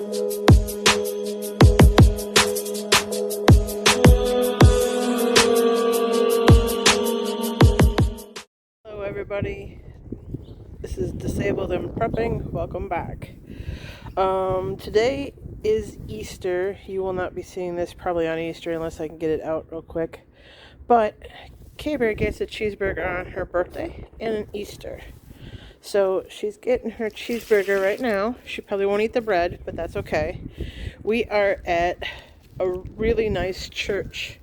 Hello everybody, this is Disabled and Prepping. Welcome back. Today is Easter. You will not be seeing this probably on Easter unless I can get it out real quick. But Carebear gets a cheeseburger on her birthday and an Easter. So she's getting her cheeseburger right now. She probably won't eat the bread, but that's okay. We are at a really nice church.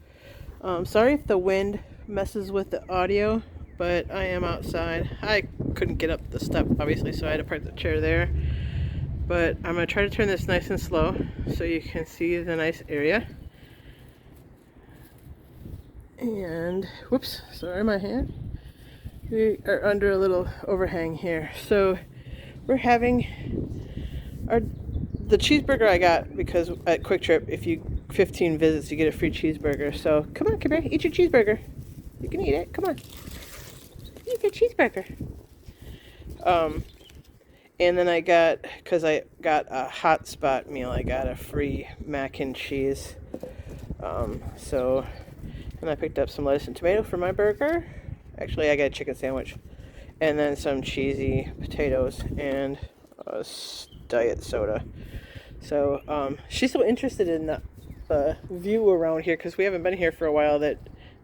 Sorry if the wind messes with the audio, but I am outside. I couldn't get up the step, obviously, so I had to park the chair there. But I'm going to try to turn this nice and slow so you can see the nice area. And, whoops, sorry, my hand. We are under a little overhang here. So we're having the cheeseburger I got because at Quick Trip, if you 15 visits, you get a free cheeseburger. So come on, Carebear, eat your cheeseburger. You can eat it. Come on, eat your cheeseburger. And then because I got a hot spot meal, I got a free mac and cheese. And I picked up some lettuce and tomato for my burger. Actually, I got a chicken sandwich. And then some cheesy potatoes and a diet soda. So, she's so interested in the view around here because we haven't been here for a while that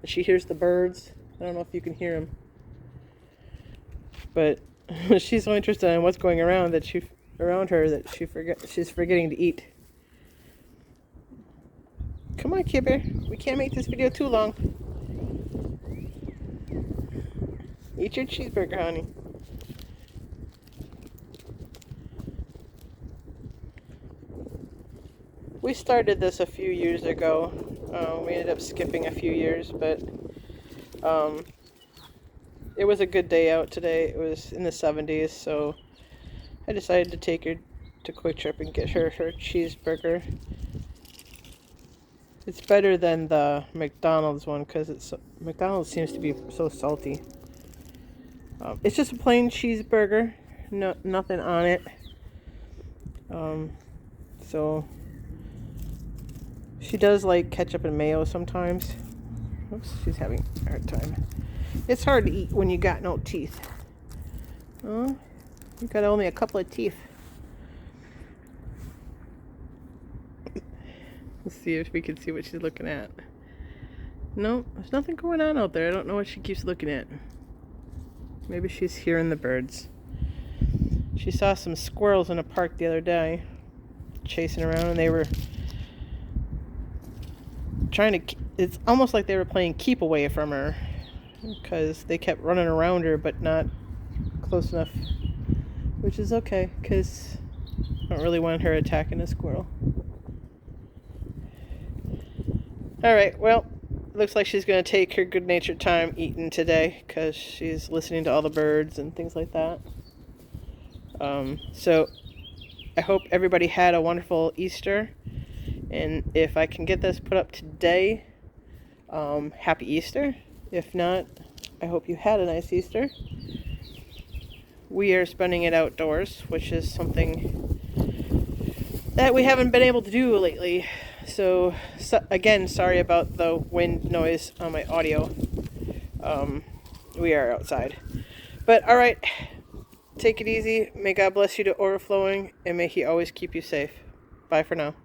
she hears the birds. I don't know if you can hear them. But she's so interested in what's going around that she's forgetting to eat. Come on, Carebear. We can't make this video too long. Eat your cheeseburger, honey. We started this a few years ago. We ended up skipping a few years, but it was a good day out today. It was in the 70s, so I decided to take her to Quick Trip and get her cheeseburger. It's better than the McDonald's one because McDonald's seems to be so salty. It's just a plain cheeseburger, nothing on it. So she does like ketchup and mayo sometimes. Oops, she's having a hard time. It's hard to eat when you got no teeth. Oh, you got only a couple of teeth. Let's see if we can see what she's looking at. No, there's nothing going on out there. I don't know what she keeps looking at. Maybe she's hearing the birds. She saw some squirrels in a park the other day, chasing around, and they were it's almost like they were playing keep away from her because they kept running around her but not close enough, which is okay because I don't really want her attacking a squirrel. Alright, well, looks like she's going to take her good-natured time eating today because she's listening to all the birds and things like that. So I hope everybody had a wonderful Easter. And if I can get this put up today, happy Easter. If not, I hope you had a nice Easter. We are spending it outdoors, which is something that we haven't been able to do lately. So again, sorry about the wind noise on my audio. We are outside. But alright, take it easy. May God bless you to overflowing, and may He always keep you safe. Bye for now.